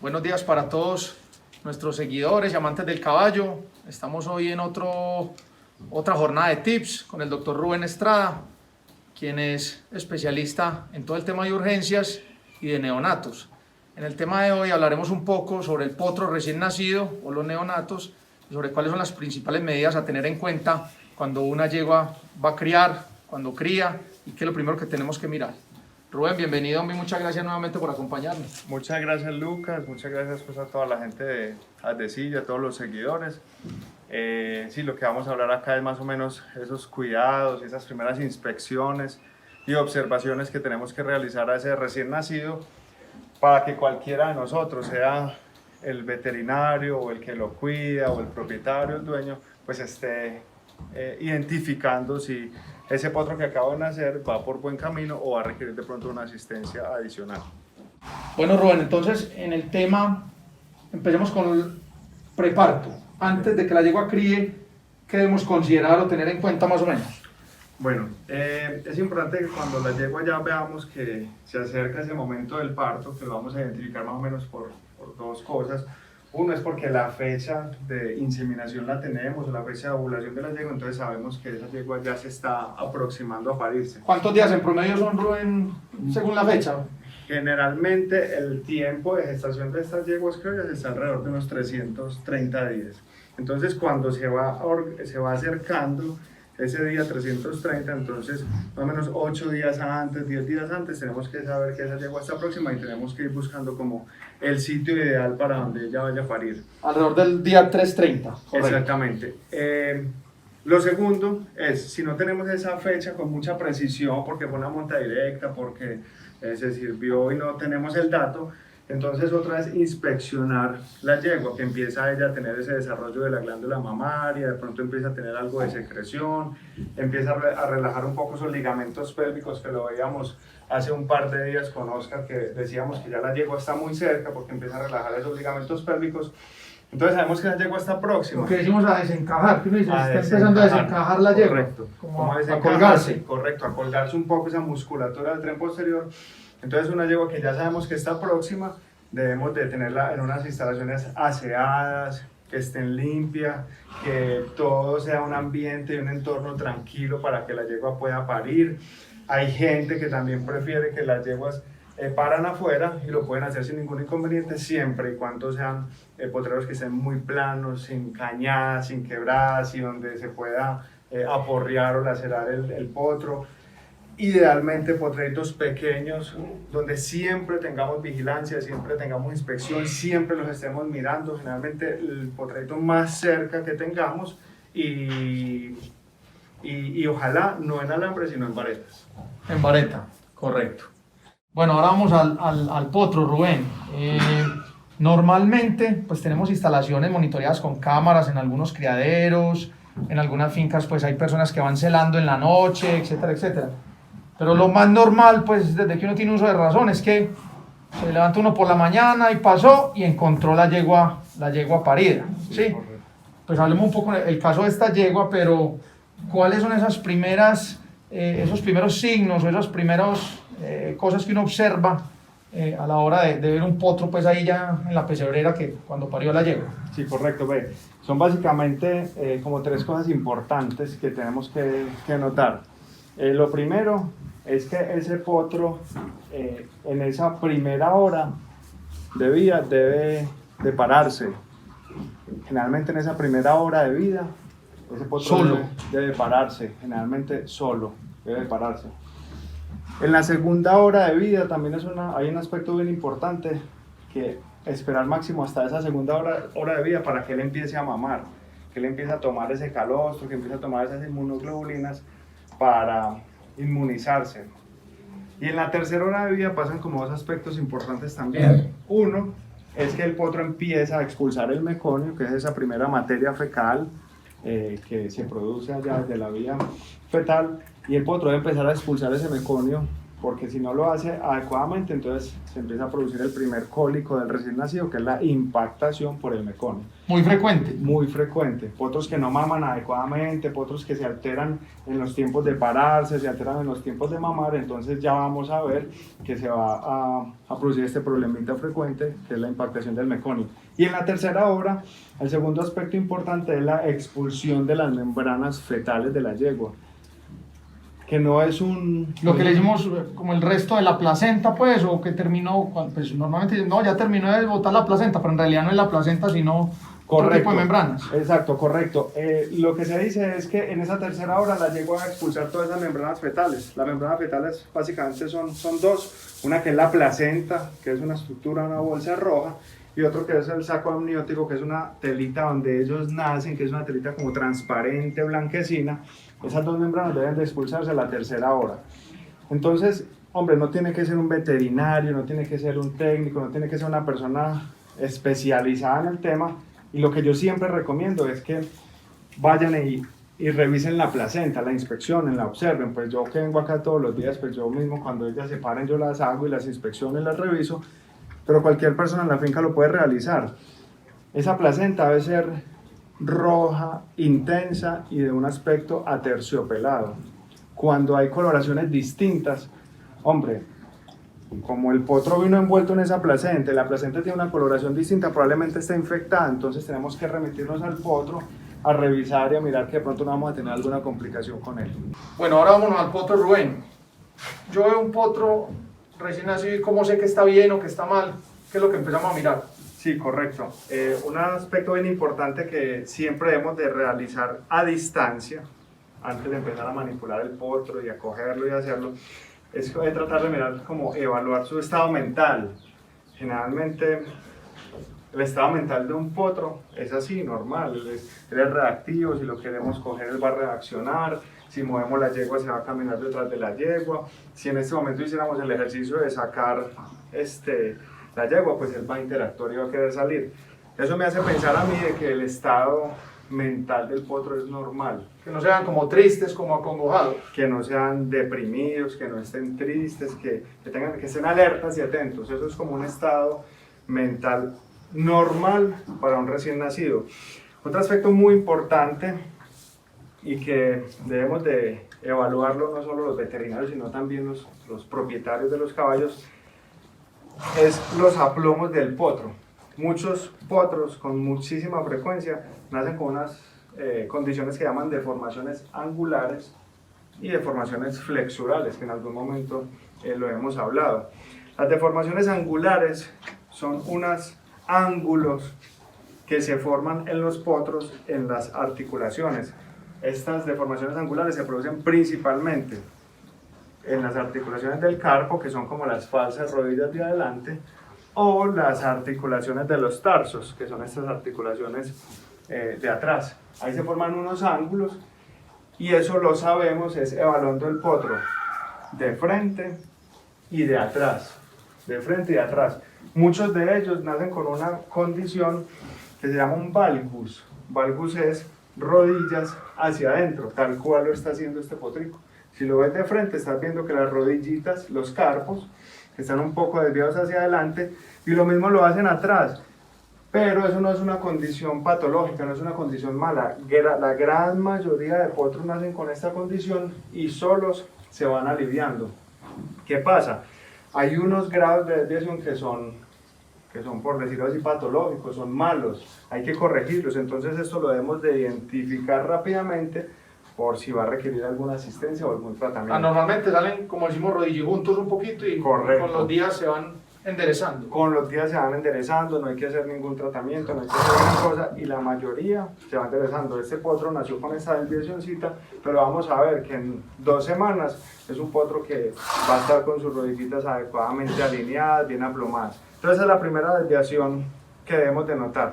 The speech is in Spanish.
Buenos días para todos nuestros seguidores y amantes del caballo. Estamos hoy en otra jornada de tips con el doctor Rubén Estrada, quien es especialista en todo el tema de urgencias y de neonatos. En el tema de hoy hablaremos un poco sobre el potro recién nacido o los neonatos y sobre cuáles son las principales medidas a tener en cuenta cuando una yegua va a criar, cuando cría y qué es lo primero que tenemos que mirar. Rubén, bienvenido, muchas gracias nuevamente por acompañarnos. Muchas gracias, Lucas, muchas gracias pues, a toda la gente de Adesilla, a todos los seguidores. Sí, lo que vamos a hablar acá es más o menos esos cuidados, esas primeras inspecciones y observaciones que tenemos que realizar a ese recién nacido para que cualquiera de nosotros, sea el veterinario o el que lo cuida o el propietario, el dueño, pues esté identificando si ese potro que acaba de nacer va por buen camino o va a requerir de pronto una asistencia adicional. Bueno, Rubén, entonces en el tema, empecemos con el preparto. Antes de que la yegua críe, ¿qué debemos considerar o tener en cuenta más o menos? Bueno, es importante que cuando la yegua ya veamos que se acerca ese momento del parto, que lo vamos a identificar más o menos por dos cosas. Uno es porque la fecha de inseminación la tenemos, o la fecha de ovulación de la yegua, entonces sabemos que esa yegua ya se está aproximando a parirse. ¿Cuántos días en promedio son, Rubén, según la fecha? Generalmente el tiempo de gestación de estas yeguas criollas está alrededor de unos 330 días. Entonces cuando se va acercando ese día 330, entonces más o menos 8 días antes, 10 días antes, tenemos que saber que esa yegua está próxima y tenemos que ir buscando como el sitio ideal para donde ella vaya a parir. Alrededor del día 330. Correcto. Exactamente. Lo segundo es, si no tenemos esa fecha con mucha precisión, porque fue una monta directa, porque se sirvió y no tenemos el dato, entonces otra es inspeccionar la yegua, que empieza ella a tener ese desarrollo de la glándula mamaria, de pronto empieza a tener algo de secreción, empieza a relajar un poco esos ligamentos pélvicos que lo veíamos hace un par de días con Oscar, que decíamos que ya la yegua está muy cerca porque empieza a relajar esos ligamentos pélvicos. Entonces sabemos que la yegua está próxima. Lo que decimos a desencajar, que uno dice, está empezando a desencajar la yegua. Correcto. Como a colgarse. Correcto, a colgarse un poco esa musculatura del tren posterior. Entonces una yegua que ya sabemos que está próxima, debemos de tenerla en unas instalaciones aseadas, que estén limpias, que todo sea un ambiente y un entorno tranquilo para que la yegua pueda parir. Hay gente que también prefiere que las yeguas paran afuera y lo pueden hacer sin ningún inconveniente, siempre y cuando sean potreros que estén muy planos, sin cañadas, sin quebradas y donde se pueda aporrear o lacerar el potro. Idealmente potreritos pequeños donde siempre tengamos vigilancia, siempre tengamos inspección, siempre los estemos mirando, generalmente el potrerito más cerca que tengamos y ojalá no en alambre sino en varetas. En vareta, correcto. Bueno, ahora vamos al potro, Rubén. Normalmente pues tenemos instalaciones monitoreadas con cámaras en algunos criaderos, en algunas fincas pues hay personas que van celando en la noche, etcétera, etcétera. Pero lo más normal, pues desde que uno tiene uso de razón, es que se levanta uno por la mañana y pasó y encontró la yegua parida, ¿sí? Pues hablemos un poco del caso de esta yegua, pero ¿cuáles son esas primeras, esos primeros signos o esas primeras cosas que uno observa a la hora de ver un potro pues ahí ya en la pesebrera que cuando parió la yegua? Sí, correcto, ve. Son básicamente como 3 cosas importantes que tenemos que notar. Lo primero es que ese potro en esa primera hora de vida debe de pararse. Generalmente en esa primera hora de vida ese potro debe pararse, generalmente solo debe pararse. En la segunda hora de vida también hay un aspecto bien importante, que esperar máximo hasta esa segunda hora de vida para que él empiece a mamar, que él empiece a tomar ese calostro, que empiece a tomar esas inmunoglobulinas para inmunizarse. Y en la tercera hora de vida pasan como 2 aspectos importantes también. Uno es que el potro empieza a expulsar el meconio, que es esa primera materia fecal que se produce allá desde la vía fetal, y el potro debe empezar a expulsar ese meconio porque si no lo hace adecuadamente, entonces se empieza a producir el primer cólico del recién nacido, que es la impactación por el meconio. Muy frecuente. Muy frecuente. Potros que no maman adecuadamente, potros que se alteran en los tiempos de pararse, se alteran en los tiempos de mamar, entonces ya vamos a ver que se va a producir este problemita frecuente, que es la impactación del meconio. Y en la tercera hora, el segundo aspecto importante es la expulsión de las membranas fetales de la yegua, que no es lo que le decimos como el resto de la placenta, pues, o que terminó, pues normalmente no, ya terminó de botar la placenta, pero en realidad no es la placenta, sino otro tipo de membranas. Exacto, correcto. Lo que se dice es que en esa tercera hora la yegua va a expulsar todas esas membranas fetales. Las membranas fetales básicamente son dos, una que es la placenta, que es una estructura, una bolsa roja, y otro que es el saco amniótico, que es una telita donde ellos nacen, que es una telita como transparente, blanquecina. Esas dos membranas deben de expulsarse a la tercera hora. Entonces, hombre, no tiene que ser un veterinario, no tiene que ser un técnico, no tiene que ser una persona especializada en el tema. Y lo que yo siempre recomiendo es que vayan y revisen la placenta, la inspeccionen, la observen. Pues yo que vengo acá todos los días, pues yo mismo cuando ellas se paren yo las hago y las inspecciono y las reviso. Pero cualquier persona en la finca lo puede realizar. Esa placenta debe ser roja, intensa y de un aspecto aterciopelado. Cuando hay coloraciones distintas, hombre, como el potro vino envuelto en esa placenta y la placenta tiene una coloración distinta, probablemente está infectada, entonces tenemos que remitirnos al potro a revisar y a mirar que de pronto no vamos a tener alguna complicación con él. Bueno, ahora vámonos al potro, Rubén. Yo veo un potro recién nacido y cómo sé que está bien o que está mal, ¿qué es lo que empezamos a mirar? Sí, correcto. Un aspecto bien importante que siempre debemos de realizar a distancia, antes de empezar a manipular el potro y a cogerlo y hacerlo, es tratar de mirar como evaluar su estado mental. Generalmente el estado mental de un potro es así, normal, él es reactivo, si lo queremos coger él va a reaccionar, si movemos la yegua se va a caminar detrás de la yegua, si en este momento hiciéramos el ejercicio de sacar la yegua, pues él va a interactuar y va a querer salir. Eso me hace pensar a mí de que el estado mental del potro es normal. Que no sean como tristes, como acongojados. Que no sean deprimidos, que no estén tristes, que estén alertas y atentos. Eso es como un estado mental normal para un recién nacido. Otro aspecto muy importante y que debemos de evaluarlo no solo los veterinarios, sino también los propietarios de los caballos, es los aplomos del potro. Muchos potros con muchísima frecuencia nacen con unas condiciones que llaman deformaciones angulares y deformaciones flexurales, que en algún momento lo hemos hablado. Las deformaciones angulares son unos ángulos que se forman en los potros en las articulaciones. Estas deformaciones angulares se producen principalmente en las articulaciones del carpo, que son como las falsas rodillas de adelante, o las articulaciones de los tarsos, que son estas articulaciones de atrás. Ahí se forman unos ángulos y eso lo sabemos es evaluando el potro de frente y de atrás. De frente y de atrás. Muchos de ellos nacen con una condición que se llama un valgus. Valgus es rodillas hacia adentro, tal cual lo está haciendo este potrico. Si lo ves de frente, estás viendo que las rodillitas, los carpos, están un poco desviados hacia adelante, y lo mismo lo hacen atrás. Pero eso no es una condición patológica, no es una condición mala. La gran mayoría de potros nacen con esta condición y solos se van aliviando. ¿Qué pasa? Hay unos grados de desviación que son, por decirlo así, patológicos, son malos, hay que corregirlos. Entonces esto lo debemos de identificar rápidamente por si va a requerir alguna asistencia o algún tratamiento. Normalmente salen, como decimos, rodillijuntos un poquito y correcto, con los días se van enderezando. Con los días se van enderezando, no hay que hacer ningún tratamiento, no hay que hacer ninguna cosa, y la mayoría se va enderezando. Este potro nació con esta desviacióncita, pero vamos a ver que en 2 semanas es un potro que va a estar con sus rodillitas adecuadamente alineadas, bien aplomadas. Entonces esa es la primera desviación que debemos de notar.